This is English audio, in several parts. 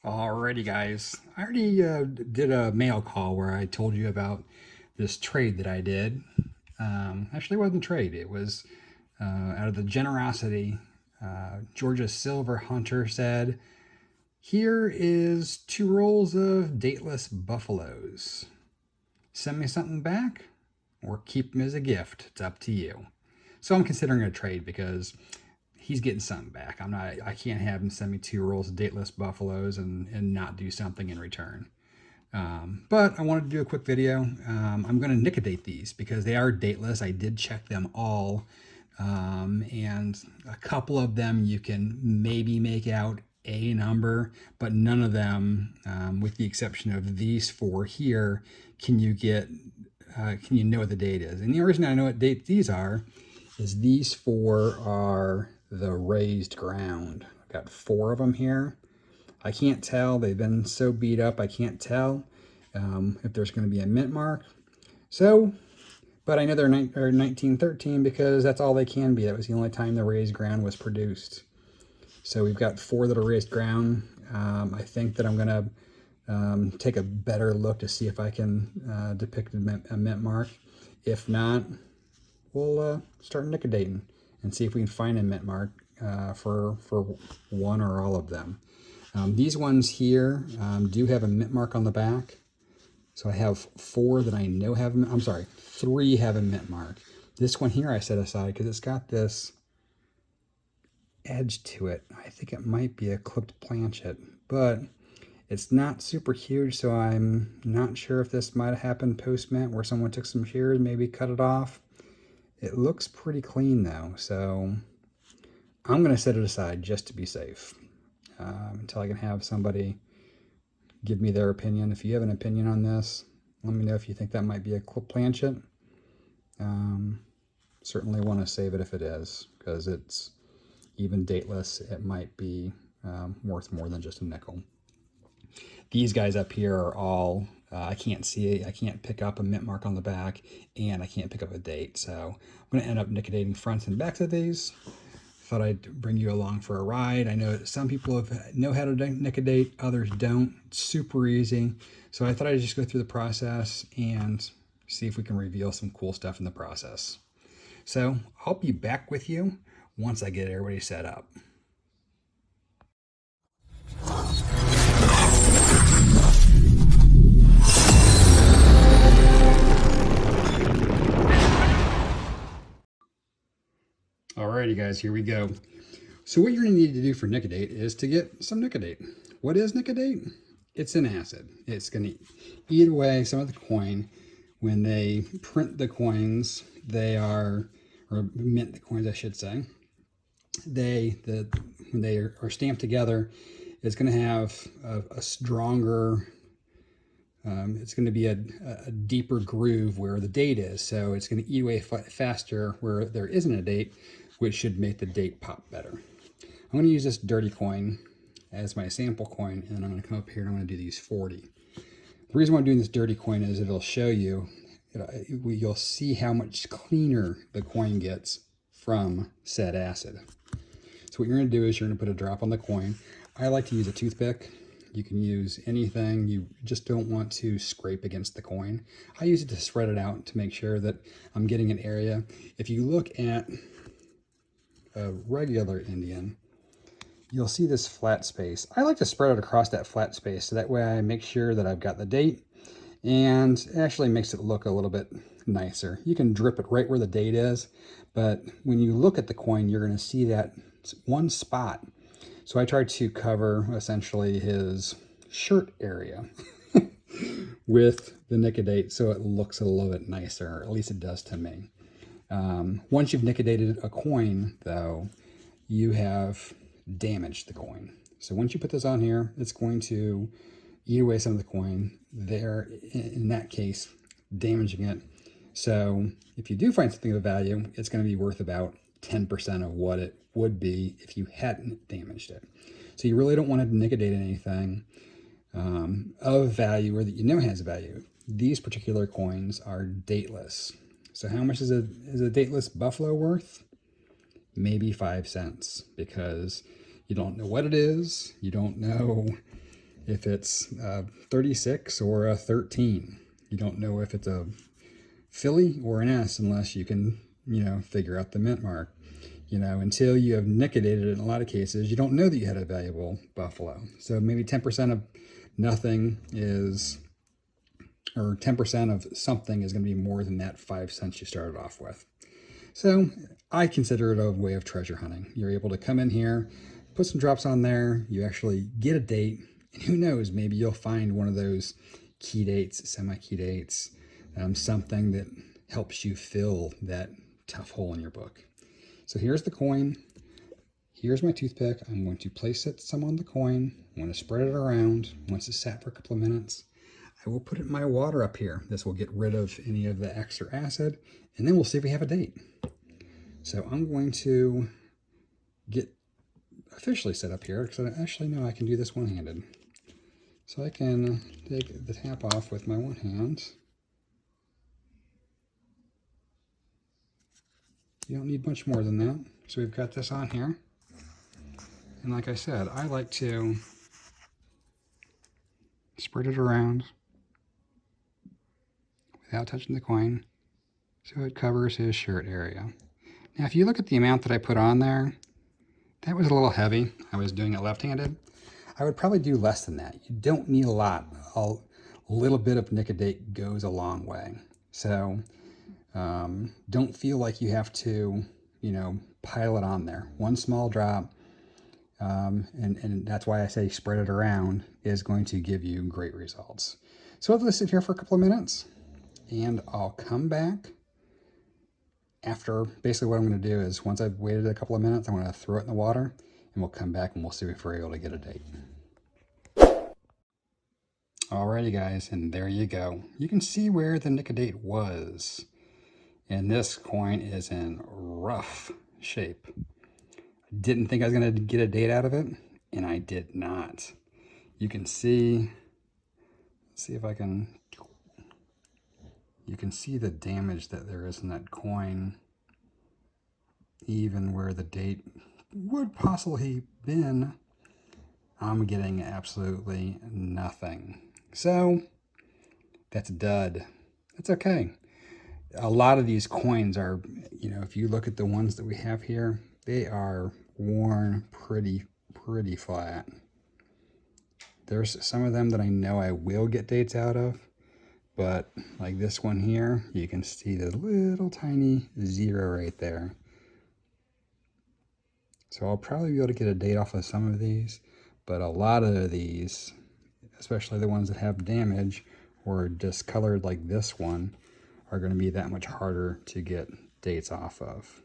Alrighty, guys. I already did a mail call where I told you about this trade that I did. Actually, it wasn't a trade. It was out of the generosity. Georgia Silver Hunter said, "Here is 2 rolls of dateless buffaloes. Send me something back, or keep them as a gift. It's up to you." So I'm considering a trade because he's getting something back. I can't have him send me 2 rolls of dateless buffaloes and not do something in return. But I wanted to do a quick video. I'm going to Nic-A-Date these because they are dateless. I did check them all. And a couple of them you can maybe make out a number, but none of them, with the exception of these 4 here, can you know what the date is. And the reason I know what date these are is these 4 are the raised ground. I've got 4 of them here. I can't tell. They've been so beat up, I can't tell if there's going to be a mint mark. So, but I know they're 1913 because that's all they can be. That was the only time the raised ground was produced. So we've got 4 that are raised ground. I think that I'm going to take a better look to see if I can depict a mint mark. If not, we'll start Nic-A-Dating and see if we can find a mint mark for one or all of them. These ones here do have a mint mark on the back. So I have 4 that I know have, I'm sorry, 3 have a mint mark. This one here I set aside because it's got this edge to it. I think it might be a clipped planchet, but it's not super huge, so I'm not sure if this might have happened post-mint where someone took some shears, maybe cut it off. It looks pretty clean though, so I'm going to set it aside just to be safe until I can have somebody give me their opinion. If you have an opinion on this, let me know if you think that might be a clip planchet. Certainly want to save it if it is, because it's even dateless. It might be worth more than just a nickel. These guys up here are all, I can't see it, I can't pick up a mint mark on the back, and I can't pick up a date. So I'm going to end up Nic-A-Dating fronts and backs of these. Thought I'd bring you along for a ride. I know some people know how to Nic-A-Date, others don't. It's super easy. So I thought I'd just go through the process and see if we can reveal some cool stuff in the process. So I'll be back with you once I get everybody set up. Alrighty guys, here we go. So what you're going to need to do for Nic-A-Date is to get some Nic-A-Date. What is Nic-A-Date? It's an acid. It's going to eat away some of the coin. When they print the coins, or mint the coins I should say, when they are stamped together, it's going to have a stronger, it's going to be a deeper groove where the date is. So it's going to eat away faster where there isn't a date, which should make the date pop better. I'm going to use this dirty coin as my sample coin, and I'm going to come up here and I'm going to do these 40. The reason why I'm doing this dirty coin is it'll show you, you'll see how much cleaner the coin gets from said acid. So what you're going to do is you're going to put a drop on the coin. I like to use a toothpick. You can use anything. You just don't want to scrape against the coin. I use it to spread it out to make sure that I'm getting an area. If you look at a regular Indian, you'll see this flat space. I like to spread it across that flat space so that way I make sure that I've got the date, and it actually makes it look a little bit nicer. You can drip it right where the date is, but when you look at the coin, you're going to see that one spot. So I tried to cover essentially his shirt area with the Nic-A-Date so it looks a little bit nicer, or at least it does to me. Once you've Nic-A-Dated a coin, though, you have damaged the coin. So once you put this on here, it's going to eat away some of the coin there, in that case, damaging it. So if you do find something of value, it's going to be worth about 10% of what it would be if you hadn't damaged it. So you really don't want to Nic-A-Date anything of value or that you know has value. These particular coins are dateless. So how much is a dateless buffalo worth? Maybe 5 cents, because you don't know what it is. You don't know if it's 36 or a 13. You don't know if it's a Philly or an S unless you can, figure out the mint mark. Until you have Nic-A-Dated it in a lot of cases, you don't know that you had a valuable buffalo. So maybe 10% of nothing is, or 10% of something is going to be more than that 5 cents you started off with. So I consider it a way of treasure hunting. You're able to come in here, put some drops on there, you actually get a date, and who knows, maybe you'll find one of those key dates, semi-key dates, something that helps you fill that tough hole in your book. So here's the coin. Here's my toothpick. I'm going to place some on the coin. I'm going to spread it around. Once it's sat for a couple of minutes, I will put it in my water up here. This will get rid of any of the extra acid, and then we'll see if we have a date. So I'm going to get officially set up here, because I actually know I can do this one-handed. So I can take the tap off with my one hand. You don't need much more than that. So we've got this on here. And like I said, I like to spread it around without touching the coin so it covers his shirt area. Now if you look at the amount that I put on there, that was a little heavy. I was doing it left-handed. I would probably do less than that. You don't need a lot. A little bit of Nic-A-Date goes a long way. So don't feel like you have to, pile it on there. One small drop, and that's why I say spread it around, is going to give you great results. So I'll just sit here for a couple of minutes, and I'll come back after. Basically what I'm going to do is, once I've waited a couple of minutes, I'm going to throw it in the water, and we'll come back and we'll see if we're able to get a date. Alrighty guys, and there you go. You can see where the Nic-A-Date was. And this coin is in rough shape. I didn't think I was going to get a date out of it, and I did not. You can see, let's see if I can, you can see the damage that there is in that coin, even where the date would possibly been. I'm getting absolutely nothing. So that's a dud. That's okay. A lot of these coins are, if you look at the ones that we have here, they are worn pretty flat. There's some of them that I know I will get dates out of, but like this one here, you can see the little tiny 0 right there. So I'll probably be able to get a date off of some of these, but a lot of these, especially the ones that have damage or discolored like this one, are going to be that much harder to get dates off of.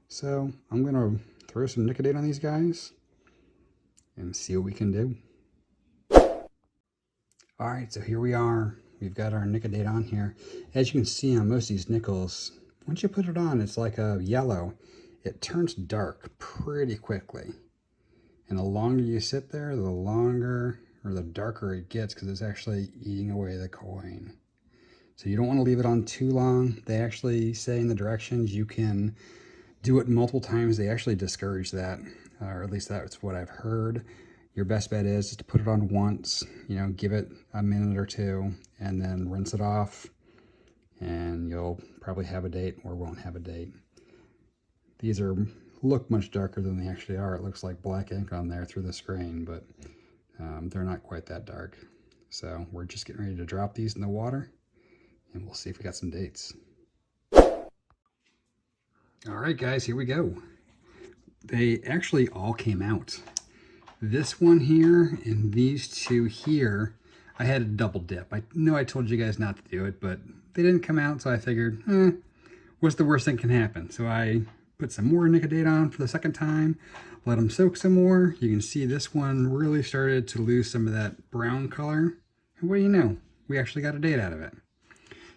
So I'm going to throw some Nic-A-Date on these guys and see what we can do. All right, so here we are. We've got our Nic-A-Date on here. As you can see on most of these nickels, once you put it on, it's like a yellow. It turns dark pretty quickly. And the longer you sit there, the longer or the darker it gets, because it's actually eating away the coin. So you don't want to leave it on too long. They actually say in the directions you can do it multiple times. They actually discourage that, or at least that's what I've heard. Your best bet is to put it on once, give it a minute or two, and then rinse it off, and you'll probably have a date or won't have a date. These look much darker than they actually are. It looks like black ink on there through the screen, but they're not quite that dark. So we're just getting ready to drop these in the water, and we'll see if we got some dates. All right, guys, here we go. They actually all came out. This one here and these two here, I had a double dip. I know I told you guys not to do it, but they didn't come out, so I figured, what's the worst thing can happen? So I put some more Nic-A-Date on for the second time, let them soak some more. You can see this one really started to lose some of that brown color. And what do you know? We actually got a date out of it.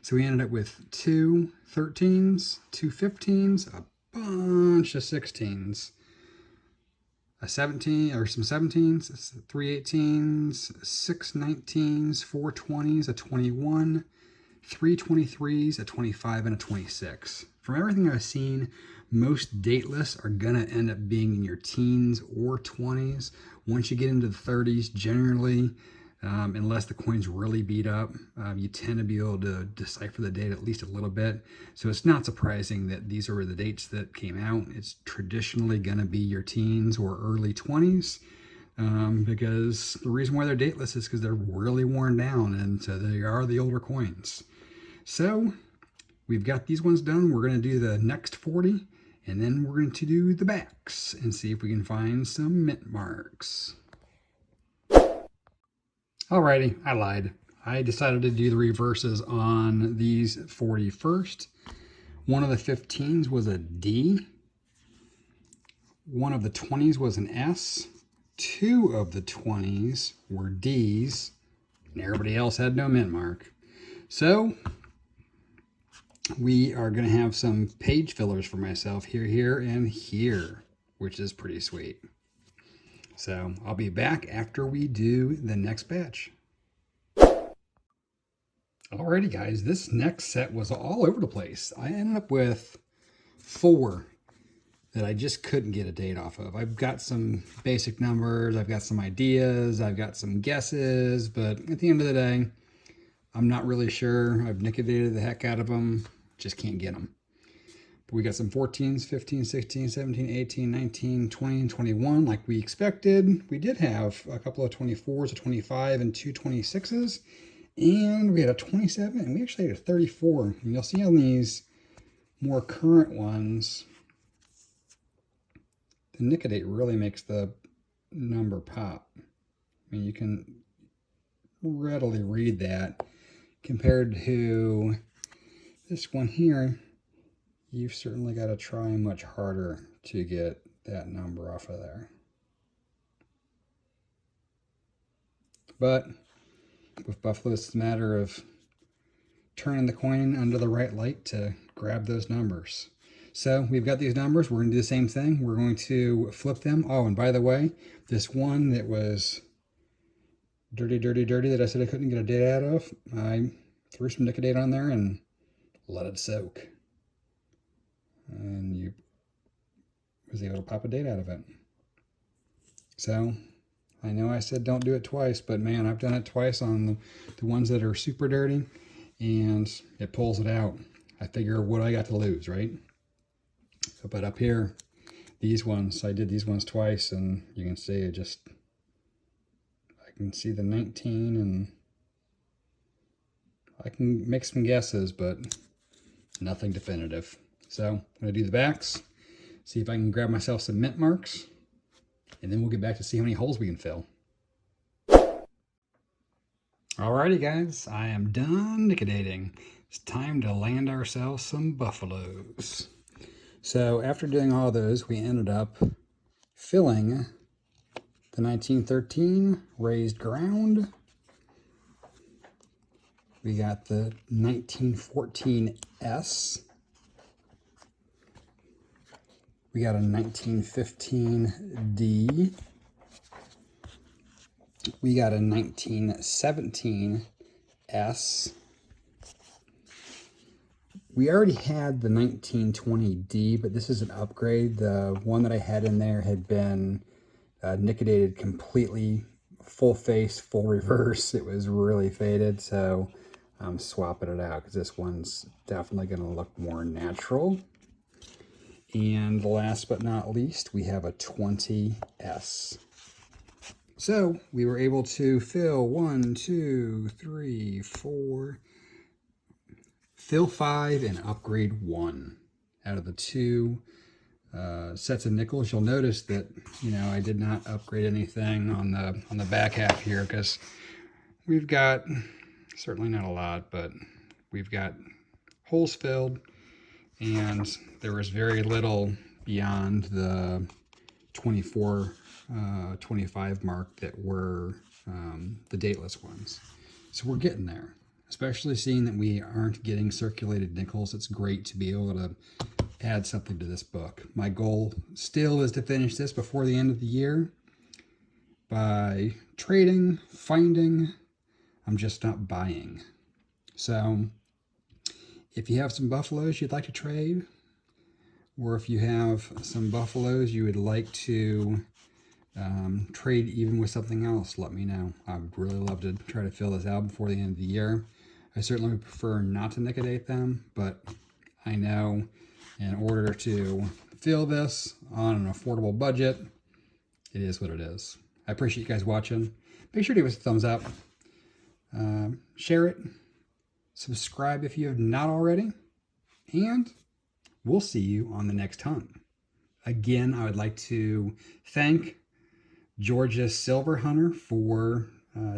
So we ended up with 2 13s, 2 15s, a bunch of 16s, a 17 or some 17s, 3 18s, 6 19s, 4 20s, a 21, 3 23s, a 25, and a 26. From everything I've seen, most dateless are gonna end up being in your teens or 20s. Once you get into the 30s, generally, unless the coin's really beat up, you tend to be able to decipher the date at least a little bit. So it's not surprising that these are the dates that came out. It's traditionally gonna be your teens or early 20s. Because the reason why they're dateless is because they're really worn down, and so they are the older coins. So we've got these ones done. We're going to do the next 40, and then we're going to do the backs and see if we can find some mint marks. Alrighty, I lied. I decided to do the reverses on these 40 first. One of the 15s was a D. One of the 20s was an S. Two of the 20s were Ds, and everybody else had no mint mark. So we are going to have some page fillers for myself here, here, and here, which is pretty sweet. So I'll be back after we do the next batch. Alrighty guys, this next set was all over the place. I ended up with 4 that I just couldn't get a date off of. I've got some basic numbers, I've got some ideas, I've got some guesses, but at the end of the day, I'm not really sure. I've Nic-A-Dated the heck out of them, just can't get them. But we got some 14s, 15, 16, 17, 18, 19, 20, and 21 like we expected. We did have a couple of 24s, a 25, and 2 26s. And we had a 27, and we actually had a 34. And you'll see on these more current ones, the Nic-A-Date really makes the number pop. I mean, you can readily read that. Compared to this one here, you've certainly got to try much harder to get that number off of there. But with Buffalo, it's a matter of turning the coin under the right light to grab those numbers. So we've got these numbers. We're going to do the same thing. We're going to flip them. Oh, and by the way, this one that was dirty that I said I couldn't get a date out of, I threw some Nic-A-Date on there and let it soak. And you was able to pop a date out of it. So I know I said don't do it twice, but man, I've done it twice on the ones that are super dirty, and it pulls it out. I figure what I got to lose, right? But up here, these ones, I did these ones twice, and you can see it just, I can see the 19, and I can make some guesses, but nothing definitive. So I'm going to do the backs, see if I can grab myself some mint marks, and then we'll get back to see how many holes we can fill. Alrighty guys, I am done Nic-A-Dating. It's time to land ourselves some buffaloes. So after doing all those, we ended up filling the 1913 raised ground. We got the 1914 S. We got a 1915 D. We got a 1917 S. We already had the 1920 D, but this is an upgrade. The one that I had in there had been Nic-A-Dated completely, full face, full reverse. It was really faded, so I'm swapping it out because this one's definitely going to look more natural. And last but not least, we have a 20S. So we were able to fill 1, 2, 3, 4, fill 5 and upgrade 1 out of the 2 sets of nickels. You'll notice that, you know, I did not upgrade anything on the back half here because we've got, certainly not a lot, but we've got holes filled, and there was very little beyond the 24, 25 mark that were the dateless ones. So we're getting there, especially seeing that we aren't getting circulated nickels. It's great to be able to add something to this book. My goal still is to finish this before the end of the year by trading, finding. I'm just not buying. So if you have some buffaloes you'd like to trade, or if you have some buffaloes you would like to trade even with something else, let me know. I would really love to try to fill this out before the end of the year. I certainly would prefer not to Nic-A-Date them, but I know in order to fill this on an affordable budget, it is what it is. I appreciate you guys watching. Make sure to give us a thumbs up. Share it. Subscribe if you have not already. And we'll see you on the next hunt. Again, I would like to thank Georgia Silver Hunter for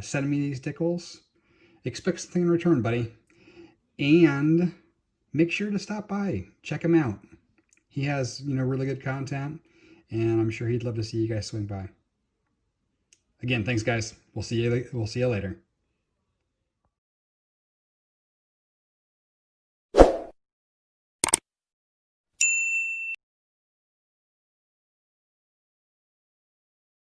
sending me these dickles. Expect something in return, buddy. And make sure to stop by. Check him out. He has, really good content, and I'm sure he'd love to see you guys swing by. Again, thanks, guys. We'll see you later.